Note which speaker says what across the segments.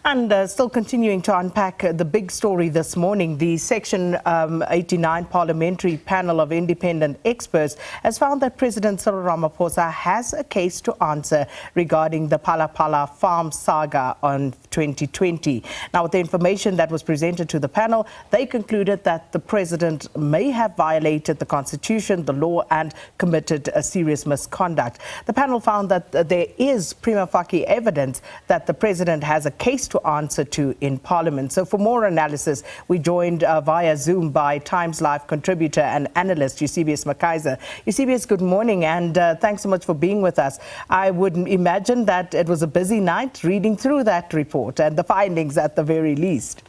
Speaker 1: And still continuing to unpack the big story this morning, the Section 89 Parliamentary Panel of Independent Experts has found that President Cyril Ramaphosa has a case to answer regarding the Phala Phala farm saga on 2020. Now, with the information that was presented to the panel, they concluded that the president may have violated the Constitution, the law, and committed a serious misconduct. The panel found that there is prima facie evidence that the president has a case to answer to in Parliament. So for more analysis, we joined via Zoom by Times Live contributor and analyst Eusebuis McKaizer. Eusebuis, good morning, and thanks so much for being with us. I would imagine that it was a busy night reading through that report and the findings at the very least.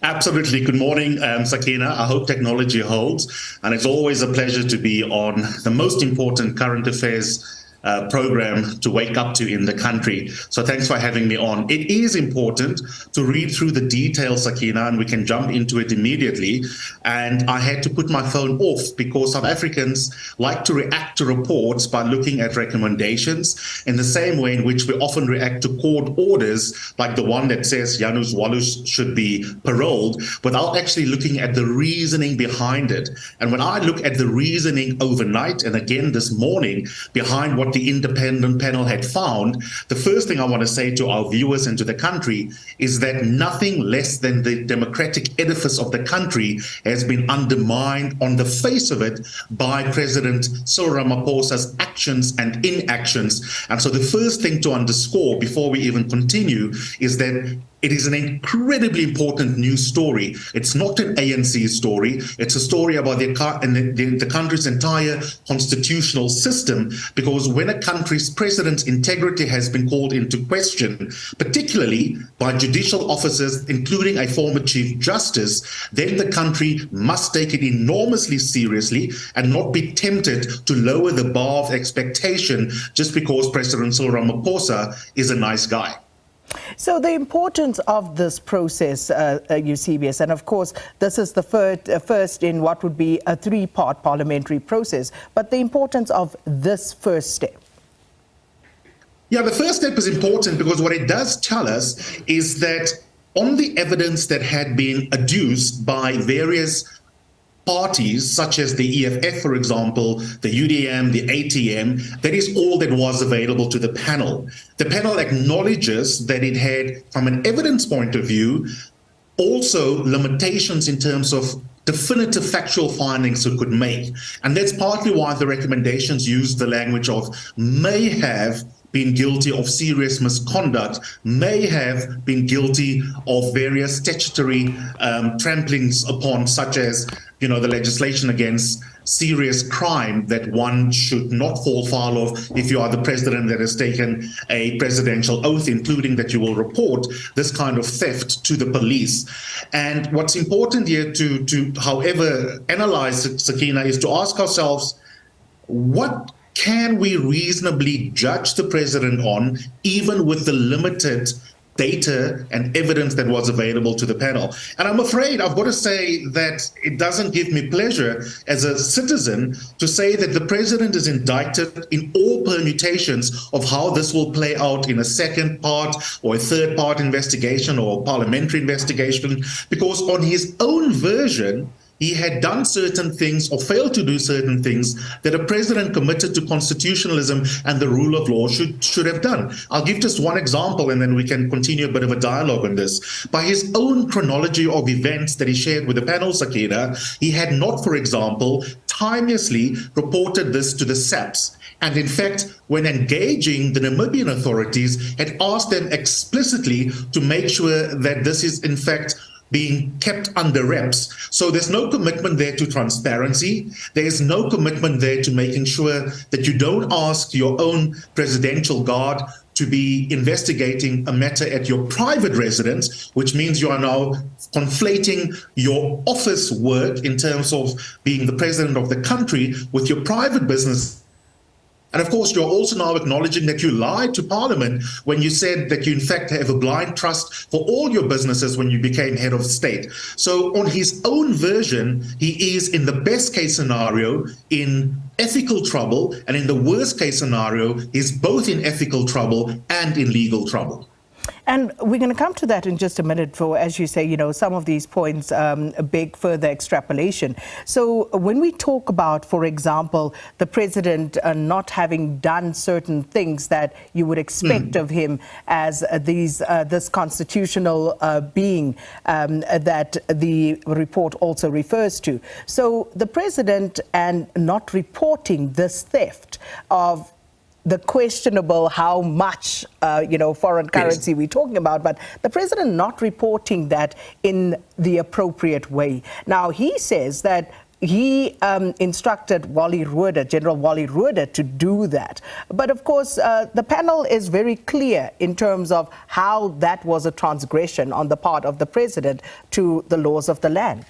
Speaker 2: Absolutely. Good morning, Sakina. I hope technology holds. And it's always a pleasure to be on the most important current affairs program to wake up to in the country. So thanks for having me on. It is important to read through the details, Sakina, and we can jump into it immediately. And I had to put my phone off because South Africans like to react to reports by looking at recommendations in the same way in which we often react to court orders, like the one that says Janus Wallus should be paroled, without actually looking at the reasoning behind it. And when I look at the reasoning overnight, and again this morning, behind what the independent panel had found, the first thing I want to say to our viewers and to the country is that nothing less than the democratic edifice of the country has been undermined on the face of it by President Cyril Ramaphosa's actions and inactions. And so the first thing to underscore before we even continue is that it is an incredibly important news story. It's not an ANC story. It's a story about the country's entire constitutional system, because when a country's president's integrity has been called into question, particularly by judicial officers, including a former Chief Justice, then the country must take it enormously seriously and not be tempted to lower the bar of expectation just because President Cyril Ramaphosa is a nice guy.
Speaker 1: So the importance of this process, Eusebius, and of course, this is the first in what would be a three-part parliamentary process, but the importance of this first step.
Speaker 2: Yeah, the first step is important because what it does tell us is that on the evidence that had been adduced by various parties, such as the EFF, for example, the UDM, the ATM, that is all that was available to the panel. The panel acknowledges that it had, from an evidence point of view, also limitations in terms of definitive factual findings it could make. And that's partly why the recommendations use the language of may have been guilty of serious misconduct, may have been guilty of various statutory tramplings upon, such as, you know, the legislation against serious crime that one should not fall foul of if you are the president that has taken a presidential oath, including that you will report this kind of theft to the police. And what's important here to however analyze, Sakina, is to ask ourselves, what can we reasonably judge the president on, even with the limited data and evidence that was available to the panel? And I'm afraid I've got to say that it doesn't give me pleasure as a citizen to say that the president is indicted in all permutations of how this will play out in a second part or a third part investigation or parliamentary investigation, because on his own version, he had done certain things or failed to do certain things that a president committed to constitutionalism and the rule of law should have done. I'll give just one example and then we can continue a bit of a dialogue on this. By his own chronology of events that he shared with the panel, Sakina, he had not, for example, timelessly reported this to the SABC. And in fact, when engaging the Namibian authorities, had asked them explicitly to make sure that this is in fact being kept under wraps. So there's no commitment there to transparency. There's no commitment there to making sure that you don't ask your own presidential guard to be investigating a matter at your private residence, which means you are now conflating your office work in terms of being the president of the country with your private business. And of course, you're also now acknowledging that you lied to Parliament when you said that you in fact have a blind trust for all your businesses when you became head of state. So on his own version, he is in the best case scenario in ethical trouble, and in the worst case scenario, he's both in ethical trouble and in legal trouble.
Speaker 1: And we're going to come to that in just a minute for, as you say, some of these points beg further extrapolation. So when we talk about, for example, the president not having done certain things that you would expect of him as this constitutional being that the report also refers to. So the president and not reporting this theft of the questionable how much, foreign currency we're talking about, but the president not reporting that in the appropriate way. Now, he says that he instructed General Wally Rueda to do that. But of course, the panel is very clear in terms of how that was a transgression on the part of the president to the laws of the land.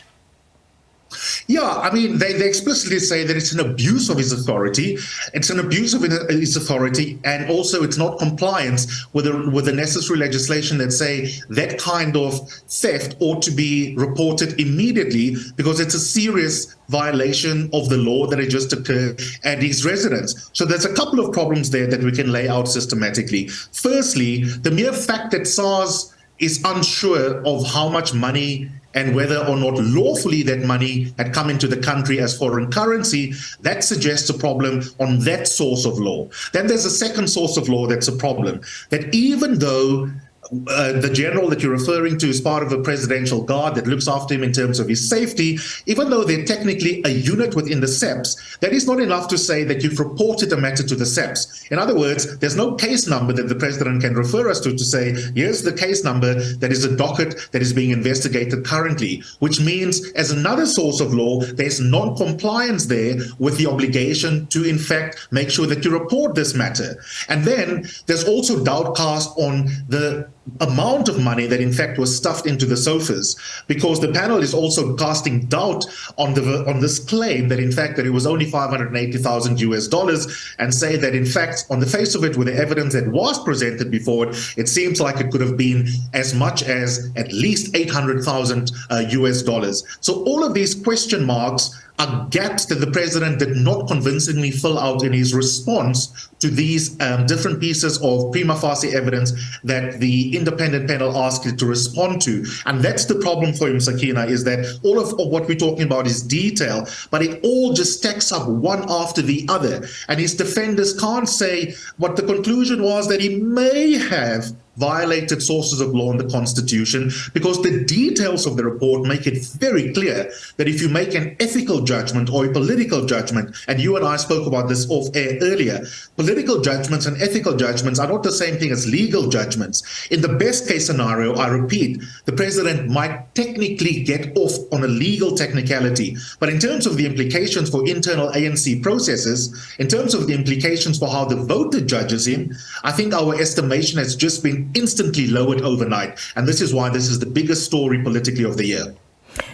Speaker 2: Yeah, I mean, they explicitly say that it's an abuse of his authority. It's an abuse of his authority, and also it's not compliance with the necessary legislation that say that kind of theft ought to be reported immediately because it's a serious violation of the law that had just occurred at his residence. So there's a couple of problems there that we can lay out systematically. Firstly, the mere fact that SARS is unsure of how much money and whether or not lawfully that money had come into the country as foreign currency, that suggests a problem on that source of law. Then there's a second source of law that's a problem, that even though the general that you're referring to is part of a presidential guard that looks after him in terms of his safety, even though they're technically a unit within the SEPS, that is not enough to say that you've reported a matter to the SEPS. In other words, there's no case number that the president can refer us to say, here's the case number that is a docket that is being investigated currently, which means as another source of law, there's non-compliance there with the obligation to, in fact, make sure that you report this matter. And then there's also doubt cast on the amount of money that in fact was stuffed into the sofas, because the panel is also casting doubt on this claim that in fact that it was only $580,000 and say that in fact on the face of it, with the evidence that was presented before it, it seems like it could have been as much as at least $800,000. So all of these question marks are gaps that the president did not convincingly fill out in his response to these different pieces of prima facie evidence that the independent panel asked it to respond to. And that's the problem for him, Sakina, is that all of what we're talking about is detail, but it all just stacks up one after the other. And his defenders can't say what the conclusion was, that he may have violated sources of law in the Constitution, because the details of the report make it very clear that if you make an ethical judgment or a political judgment, and you and I spoke about this off air earlier, political judgments and ethical judgments are not the same thing as legal judgments. In the best case scenario, I repeat, the president might technically get off on a legal technicality, but in terms of the implications for internal ANC processes, in terms of the implications for how the voter judges him, I think our estimation has just been instantly lowered overnight. And this is why this is the biggest story politically of the year.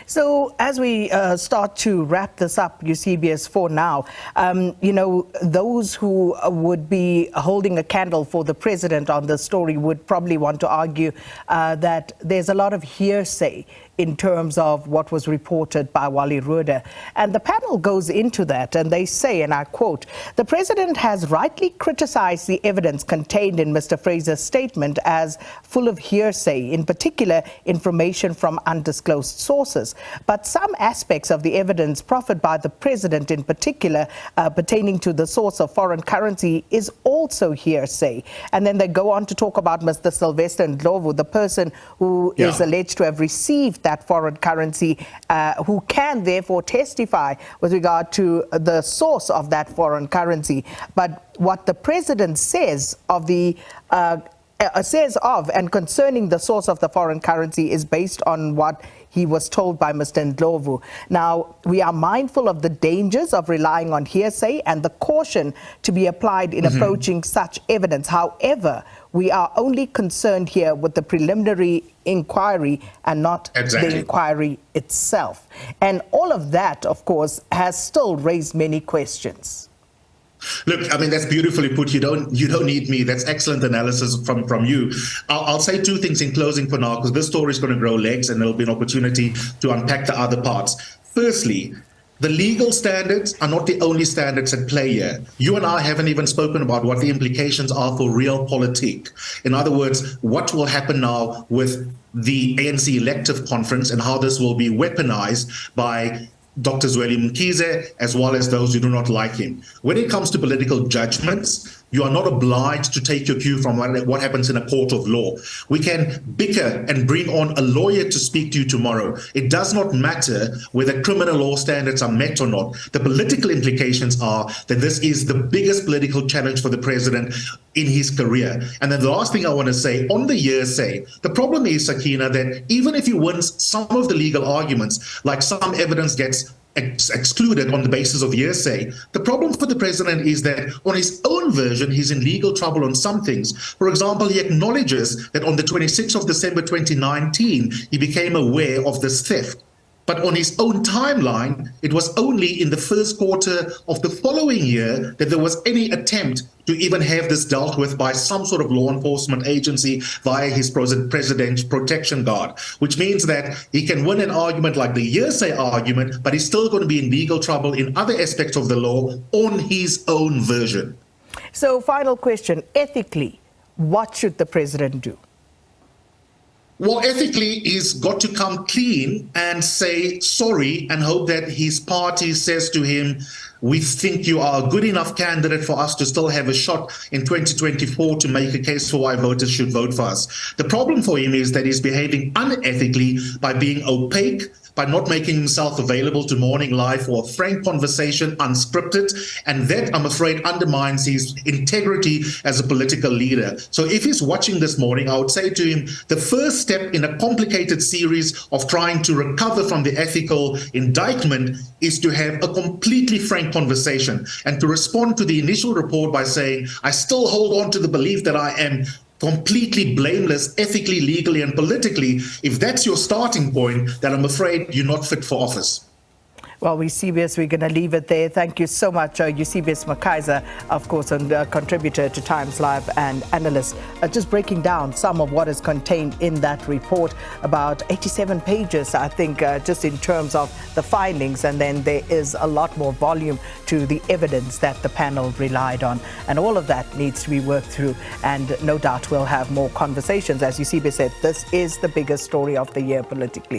Speaker 1: So as we start to wrap this up, Eusebius, for now, those who would be holding a candle for the president on this story would probably want to argue that there's a lot of hearsay in terms of what was reported by Wally Rueda. And the panel goes into that, and they say, and I quote, "The president has rightly criticized the evidence contained in Mr. Fraser's statement as full of hearsay, in particular information from undisclosed sources. But some aspects of the evidence proffered by the president, in particular pertaining to the source of foreign currency, is also hearsay." And then they go on to talk about Mr. Sylvester Ndlovu, the person who is alleged to have received that foreign currency, who can therefore testify with regard to the source of that foreign currency. But what the president says of and concerning the source of the foreign currency is based on what he was told by Mr. Ndlovu. Now, we are mindful of the dangers of relying on hearsay and the caution to be applied in approaching such evidence. However, we are only concerned here with the preliminary inquiry and not the inquiry itself. And all of that, of course, has still raised many questions.
Speaker 2: Look, I mean, that's beautifully put. You don't need me. That's excellent analysis from you. I'll say two things in closing for now, because this story is going to grow legs and there'll be an opportunity to unpack the other parts. Firstly, the legal standards are not the only standards at play here. You and I haven't even spoken about what the implications are for realpolitik. In other words, what will happen now with the ANC elective conference and how this will be weaponized by Dr. McKaizer, as well as those who do not like him. When it comes to political judgments, you are not obliged to take your cue from what happens in a court of law. We can bicker and bring on a lawyer to speak to you tomorrow. It does not matter whether criminal law standards are met or not. The political implications are that this is the biggest political challenge for the president in his career. And then the last thing I want to say, on the hearsay, the problem is, Sakina, that even if he wins some of the legal arguments, like some evidence gets excluded on the basis of hearsay, the problem for the president is that on his own version, he's in legal trouble on some things. For example, he acknowledges that on the 26th of December 2019, he became aware of this theft. But on his own timeline, it was only in the first quarter of the following year that there was any attempt to even have this dealt with by some sort of law enforcement agency via his president's protection guard, which means that he can win an argument like the hearsay argument, but he's still going to be in legal trouble in other aspects of the law on his own version.
Speaker 1: So, final question, ethically, what should the president do?
Speaker 2: Well, ethically, he's got to come clean and say sorry and hope that his party says to him, we think you are a good enough candidate for us to still have a shot in 2024 to make a case for why voters should vote for us. The problem for him is that he's behaving unethically by being opaque, by not making himself available to Morning Live for a frank conversation, unscripted, and that, I'm afraid, undermines his integrity as a political leader. So if he's watching this morning, I would say to him, the first step in a complicated series of trying to recover from the ethical indictment is to have a completely frank conversation and to respond to the initial report by saying, I still hold on to the belief that I am completely blameless, ethically, legally, and politically. If that's your starting point, then I'm afraid you're not fit for office.
Speaker 1: Well, Eusebuis, we're going to leave it there. Thank you so much, Eusebuis McKaizer, of course, a contributor to Times Live and Analyst, just breaking down some of what is contained in that report, about 87 pages, I think, just in terms of the findings. And then there is a lot more volume to the evidence that the panel relied on. And all of that needs to be worked through. And no doubt we'll have more conversations. As Eusebuis said, this is the biggest story of the year politically.